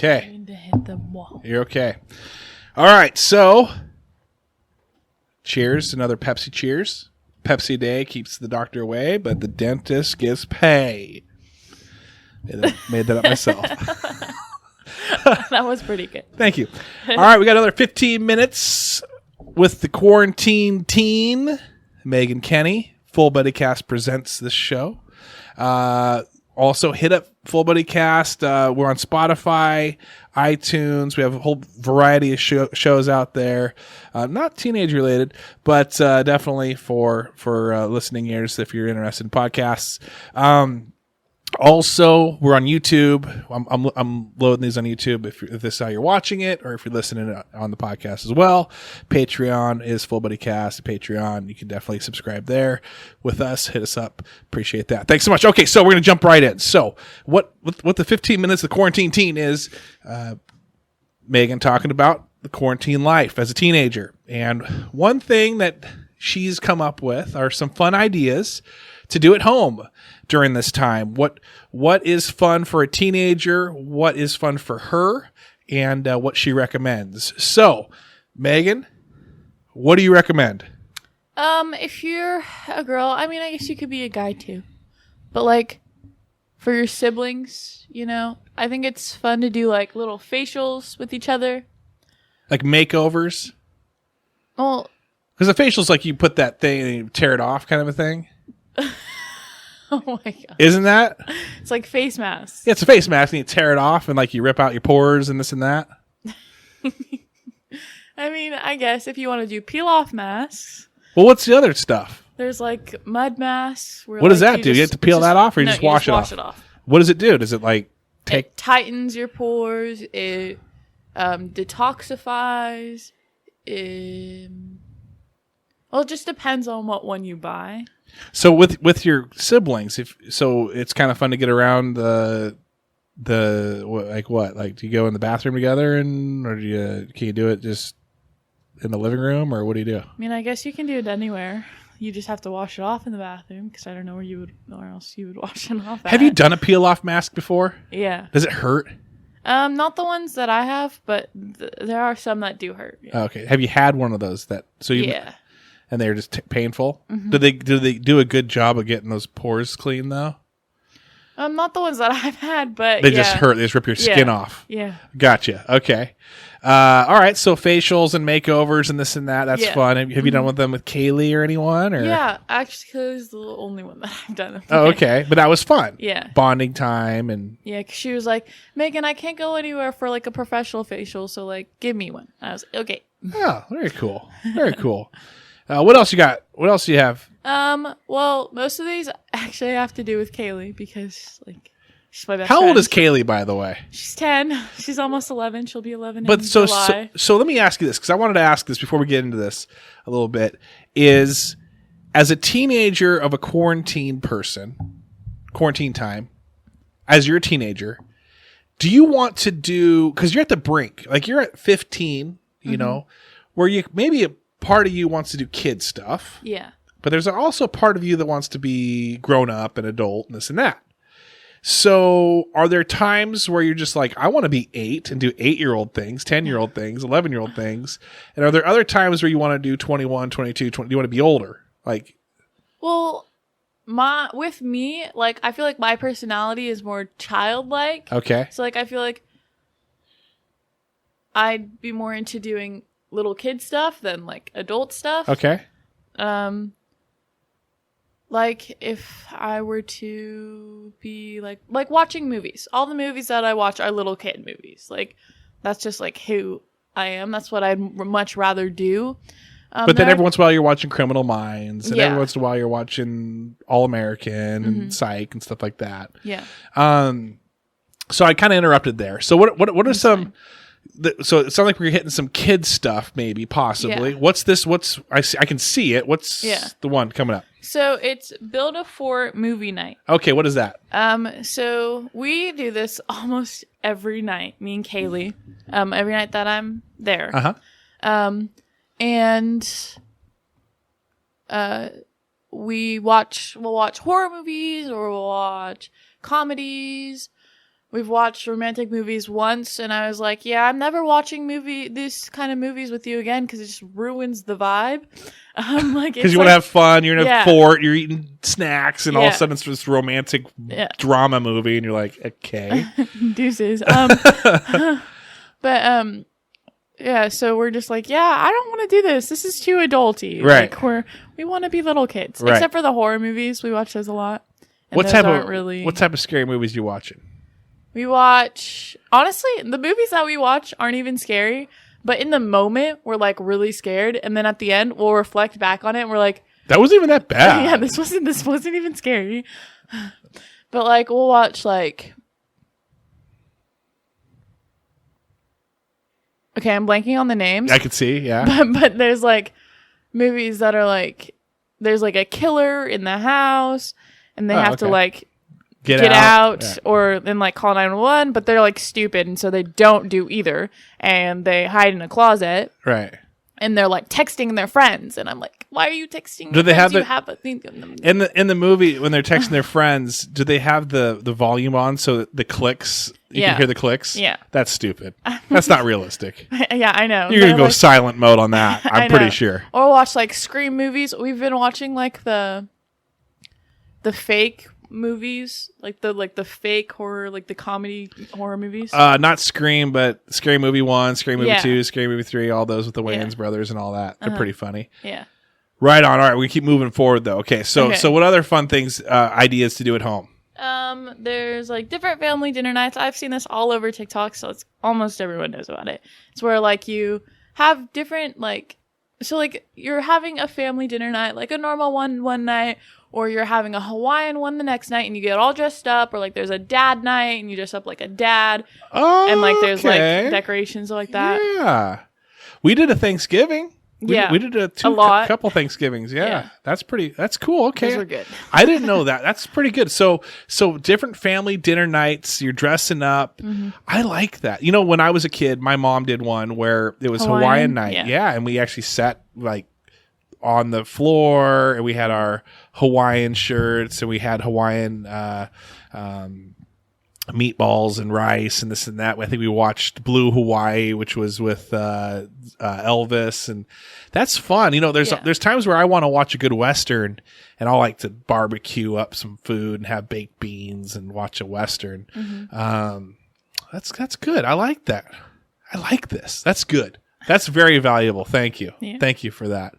Okay. I need to hit the wall. You're okay. All right. So, cheers. Another Pepsi cheers. Pepsi Day keeps the doctor away, but the dentist gives pay. Made that up myself. That was pretty good. Thank you. All right. We got another 15 minutes with the quarantine teen, Meghan Kenney. Full Buddy Cast presents this show. Also, hit up Full Buddy Cast. We're on Spotify, iTunes. We have a whole variety of shows out there. Not teenage related, but definitely for listening ears if you're interested in podcasts. Also, we're on YouTube. I'm loading these on YouTube if this is how you're watching it, or if you're listening on the podcast as well. Patreon is Full Buddy Cast. Patreon, you can definitely subscribe there with us. Hit us up. Appreciate that. Thanks so much. Okay, so we're gonna jump right in. So, what the 15 minutes of the quarantine teen is? Meghan talking about the quarantine life as a teenager, and one thing that she's come up with are some fun ideas to do at home during this time. What is fun for a teenager? What is fun for her? And what she recommends. So, Meghan, what do you recommend? If you're a girl, I mean, I guess you could be a guy too. But like, for your siblings, you know, I think it's fun to do like little facials with each other. Like makeovers? Well, because a facial's like you put that thing and you tear it off kind of a thing. oh my god. Isn't that? It's like face masks. Yeah, it's a face mask and you tear it off and like you rip out your pores and this and that. I mean, I guess if you want to do peel off masks. Well, what's the other stuff? There's like mud masks. What does that do? You have to peel that off or you just wash it off? What does it do? Does it like take... It tightens your pores. It detoxifies. Well, it just depends on what one you buy. So with your siblings, it's kind of fun to get around the like what? Like, do you go in the bathroom together or can you do it just in the living room, or what do you do? I mean, I guess you can do it anywhere. You just have to wash it off in the bathroom because I don't know where else you would wash it off. Have you done a peel off mask before? Yeah. Does it hurt? Not the ones that I have, but there are some that do hurt. Yeah. Okay. Have you had one of those yeah. And they're just painful? Mm-hmm. Do they do a good job of getting those pores clean though? Not the ones that I've had, but they just hurt. They just rip your skin off. Yeah. Gotcha. Okay. All right. So facials and makeovers and this and that. That's fun. Have you done with them with Kaylee or anyone? Or? Yeah, actually, it's the only one that I've done. Oh, okay. But that was fun. Yeah. Bonding time and. Yeah, because she was like, Meghan, I can't go anywhere for like a professional facial, so like, give me one. I was like, okay. Oh, very cool. Very cool. What else you got? What else do you have? Well, most of these actually have to do with Kaylee because like she's my best How friend. old is Kaylee, by the way? She's 10. She's almost 11. She'll be 11 But in so July. So let me ask you this, because I wanted to ask this before we get into this a little bit, is as a teenager of a quarantine time, as you're a teenager, do you want to do, because you're at the brink, like you're at 15, you know, where you maybe a part of you wants to do kid stuff. Yeah. But there's also a part of you that wants to be grown up and adult and this and that. So are there times where you're just like, I want to be 8 and do 8-year-old things, 10-year-old things, 11-year-old things? And are there other times where you want to do 21, 22, 20, you want to be older? Like, well, with me, like, I feel like my personality is more childlike. okay. So, like, I feel like I'd be more into doing little kid stuff than, like, adult stuff. Okay. Like, if I were to be, like watching movies. All the movies that I watch are little kid movies. Like, that's just, like, who I am. That's what I'd much rather do. But then every once in a while you're watching Criminal Minds, and Yeah. every once in a while you're watching All American and Psych and stuff like that. Yeah. So I kind of interrupted there. So what are some... So it sounds like we're hitting some kid stuff, maybe, possibly. Yeah. What's this? I can see it. What's the one coming up? So it's Build a Fort movie night. Okay, what is that? So we do this almost every night, me and Kaylee. Every night that I'm there. Uh-huh. And we'll watch horror movies, or we'll watch comedies, we've watched romantic movies once, and I was like, yeah, I'm never watching this kind of movies with you again because it just ruins the vibe. Like, because you want to have fun, you're in a fort, you're eating snacks, and all of a sudden it's this romantic drama movie, and you're like, okay, deuces. But yeah, so we're just like, yeah, I don't want to do this. This is too adulty. Right. Like we want to be little kids. Right. Except for the horror movies. We watch those a lot. And what those type of scary movies you watching? We watch, honestly, the movies that we watch aren't even scary, but in the moment we're like really scared, and then at the end we'll reflect back on it and we're like, that wasn't even that bad. Yeah, this wasn't even scary. But like we'll watch like, okay, I'm blanking on the names. I could see, yeah. But there's like movies that are like, there's like a killer in the house, and they have to like get out or then like call 911, but they're like stupid, and so they don't do either, and they hide in a closet. Right. And they're like texting their friends, and I'm like, why are you texting? Do they have a thing in the movie when they're texting their friends? Do they have the volume on so that the clicks? You can hear the clicks. Yeah, that's stupid. That's not realistic. Yeah, I know. You're gonna go like, silent mode on that. I'm pretty sure. Or watch like Scream movies. We've been watching like the fake movies, like the fake horror, like the comedy horror movies. Not Scream, but Scary Movie 1, Scary Movie 2, Scary Movie 3, all those with the Wayans brothers and all that. They're pretty funny. Yeah. Right on. All right, we keep moving forward though. Okay, so what other fun things, ideas to do at home? There's like different family dinner nights. I've seen this all over TikTok, so it's almost everyone knows about it. It's where like you have different like, so like you're having a family dinner night, like a normal one night, or you're having a Hawaiian one the next night and you get all dressed up, or like there's a dad night and you dress up like a dad. Oh, and like there's like decorations like that. Yeah. We did a Thanksgiving. We did a couple Thanksgivings. Yeah. That's cool. Okay. Those were good. I didn't know that. That's pretty good. So different family dinner nights, you're dressing up. Mm-hmm. I like that. You know, when I was a kid, my mom did one where it was Hawaiian night. Yeah. And we actually sat like on the floor, and we had our Hawaiian shirts, and we had Hawaiian meatballs and rice and this and that. I think we watched Blue Hawaii, which was with Elvis, and that's fun. You know, there's times where I want to watch a good Western, and I'll like to barbecue up some food and have baked beans and watch a Western. Mm-hmm. That's good. I like that. I like this. That's good. That's very valuable. Thank you. Yeah. Thank you for that.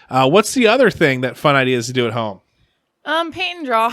What's the other thing that fun ideas to do at home? Paint and draw.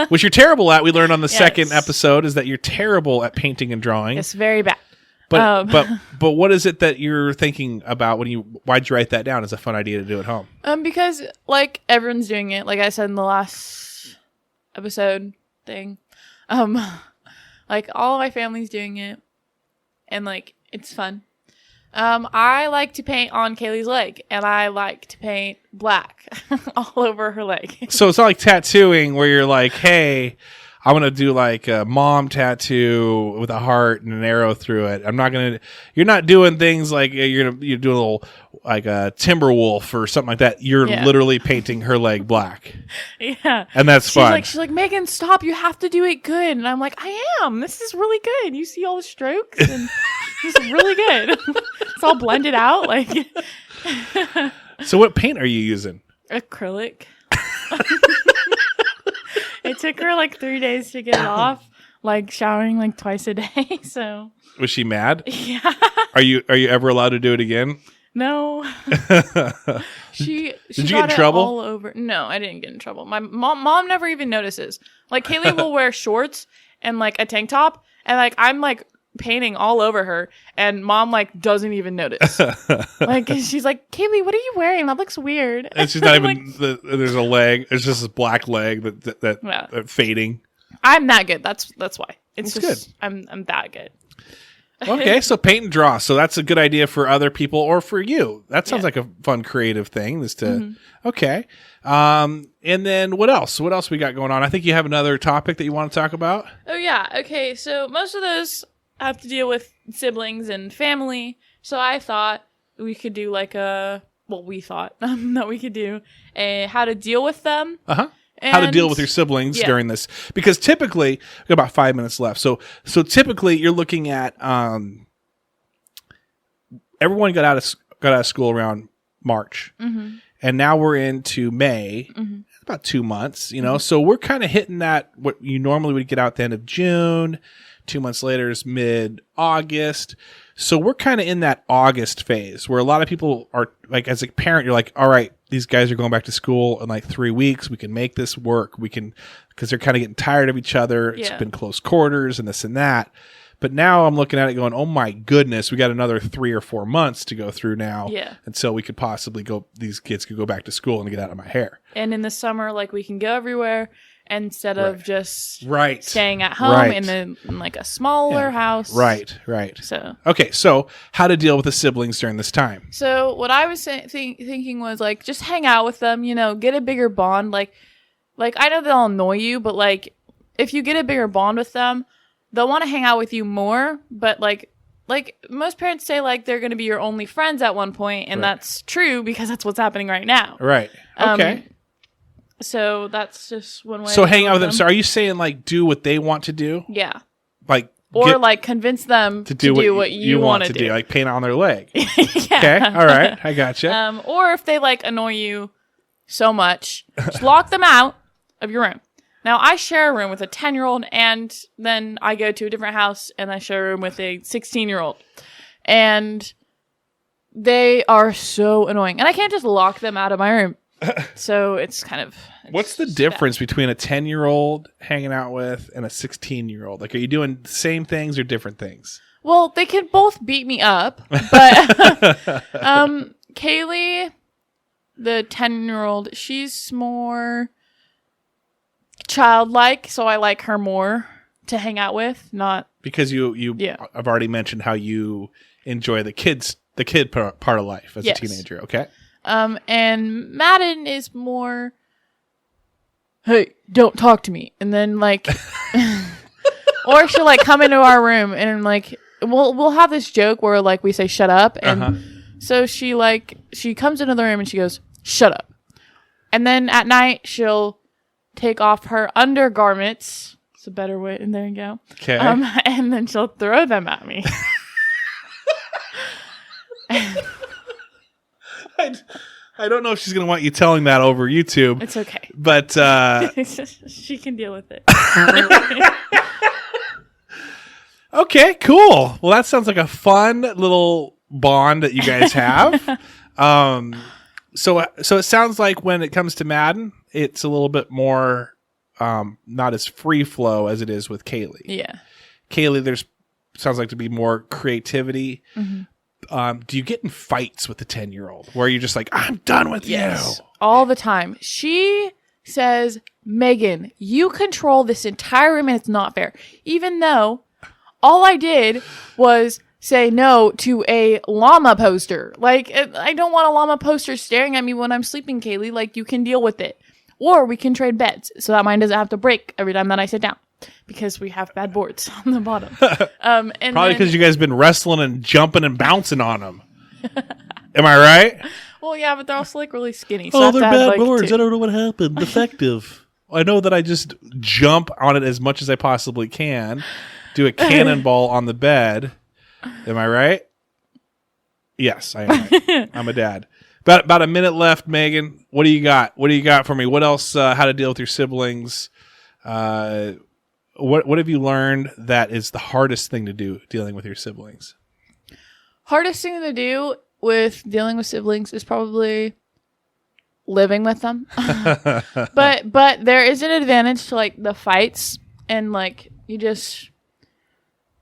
Which you're terrible at. We learned on the second episode is that you're terrible at painting and drawing. It's very bad. But what is it that you're thinking about why'd you write that down as a fun idea to do at home? Because like everyone's doing it, like I said in the last episode thing. Like all of my family's doing it, and like it's fun. I like to paint on Kaylee's leg, and I like to paint black all over her leg. So it's not like tattooing where you're like, hey, I'm going to do like a mom tattoo with a heart and an arrow through it. You're not doing things like you're doing a little like a Timberwolf or something like that. You're literally painting her leg black. Yeah. And that's fun. She's like, Megan, stop. You have to do it good. And I'm like, I am. This is really good. You see all the strokes? And this is really good. It's all blended out. Like. So what paint are you using? Acrylic. It took her like 3 days to get it off, like showering like twice a day. So was she mad? Yeah. Are you ever allowed to do it again? No. She Did you got get in trouble? All over. No, I didn't get in trouble. My mom never even notices. Like Kaylee will wear shorts and like a tank top, and like I'm like painting all over her, and mom like doesn't even notice. Like she's like, Kaylee, what are you wearing? That looks weird. And she's not even there's a leg. It's just this black leg that fading. I'm that good. That's why. It's just good. I'm that good. Okay, so paint and draw. So that's a good idea for other people or for you. That sounds like a fun creative thing. Okay. And then what else? What else we got going on? I think you have another topic that you want to talk about. Oh yeah. Okay. So most of those have to deal with siblings and family. So I thought we could do like we thought that we could do how to deal with them. Uh-huh. how to deal with your siblings during this, because typically we got about 5 minutes left. So typically you're looking at everyone got out of school around March, and now we're into May. About 2 months, so we're kind of hitting that what you normally would get out at the end of June. 2 months later is mid-August. So we're kind of in that August phase where a lot of people are like, as a parent, you're like, all right, these guys are going back to school in like 3 weeks. We can make this work. We can, because they're kind of getting tired of each other. It's been close quarters and this and that. But now I'm looking at it going, oh my goodness, we got another 3 or 4 months to go through now. Yeah. Until we could possibly these kids could go back to school and get out of my hair. And in the summer, like, we can go everywhere instead of just staying at home in like a smaller house. Right. So. Okay. So how to deal with the siblings during this time. So what I was thinking was like, just hang out with them, get a bigger bond. Like I know they'll annoy you, but like, if you get a bigger bond with them, they'll want to hang out with you more, but like most parents say, like, they're going to be your only friends at one point, and that's true because that's what's happening right now. Right. Okay. So that's just one way. So hang out with them. So are you saying, like, do what they want to do? Yeah. Like, like convince them to do what you want to do. Like paint on their leg. Okay. All right. I gotcha. Or if they like annoy you so much, just lock them out of your room. Now, I share a room with a 10-year-old, and then I go to a different house, and I share a room with a 16-year-old. And they are so annoying. And I can't just lock them out of my room. So it's kind of... What's the difference between a 10-year-old hanging out with and a 16-year-old? Like, are you doing the same things or different things? Well, they can both beat me up. But Kaylee, the 10-year-old, she's more... childlike, so I like her more to hang out with, not because you I've already mentioned how you enjoy the kid part of life as a teenager. Okay. And Madden is more, hey, don't talk to me, and then like, or she'll like come into our room and like we'll have this joke where like we say shut up, and so she comes into the room and she goes shut up, and then at night she'll take off her undergarments. It's a better way. And there you go. Okay. And then she'll throw them at me. I don't know if she's going to want you telling that over YouTube. It's okay. But she can deal with it. Okay, cool. Well, that sounds like a fun little bond that you guys have. So it sounds like when it comes to Madden, it's a little bit more not as free flow as it is with Kaylee. Yeah. Kaylee, sounds like to be more creativity. Do you get in fights with the 10-year-old where you're just like, I'm done with you? All the time. She says, Megan, you control this entire room and it's not fair. Even though all I did was say no to a llama poster. Like, I don't want a llama poster staring at me when I'm sleeping, Kaylee. Like, you can deal with it. Or we can trade beds so that mine doesn't have to break every time that I sit down. Because we have bad boards on the bottom. And probably because you guys have been wrestling and jumping and bouncing on them. Am I right? Well, yeah, but they're also like really skinny. So they're bad boards. I don't know what happened. Defective. I know that I just jump on it as much as I possibly can. Do a cannonball on the bed. Am I right? Yes, I am right. I'm a dad. About a minute left, Megan. What do you got? What do you got for me? What else? How to deal with your siblings? What have you learned that is the hardest thing to do dealing with your siblings? Hardest thing to do with dealing with siblings is probably living with them. but there is an advantage to like the fights, and like you just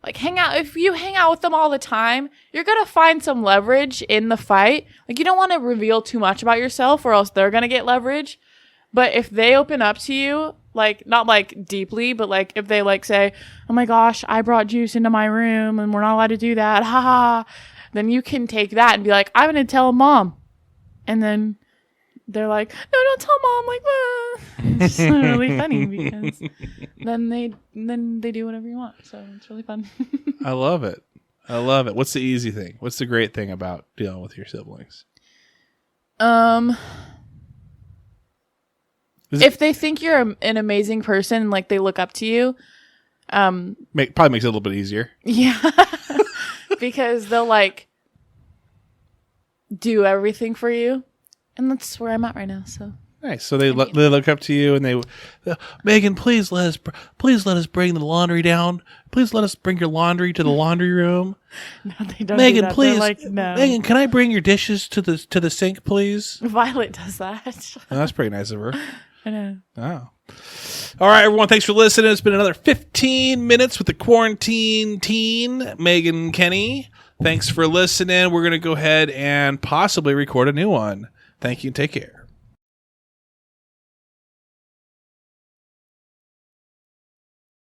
like hang out. If you hang out with them all the time, you're going to find some leverage in the fight. Like, you don't want to reveal too much about yourself or else they're going to get leverage. But if they open up to you, like, not like deeply, but like if they like say, oh my gosh, I brought juice into my room and we're not allowed to do that, haha, then you can take that and be like, I'm going to tell mom. And then they're like, no, don't tell mom. Like, it's really funny because then they do whatever you want. So it's really fun. I love it. I love it. What's the easy thing? What's the great thing about dealing with your siblings? If they think you're an amazing person, like they look up to you, probably makes it a little bit easier. Yeah, because they'll like do everything for you, and that's where I'm at right now. So nice. So they look up to you and they, Megan, please let us bring the laundry down. Please let us bring your laundry to the laundry room. No, they don't. Megan, do that. please. Like, no. Megan, can I bring your dishes to the sink, please? Violet does that. Oh, that's pretty nice of her. I know. Oh. All right, everyone. Thanks for listening. It's been another 15 minutes with the quarantine teen, Meghan Kenney. Thanks for listening. We're going to go ahead and possibly record a new one. Thank you and take care.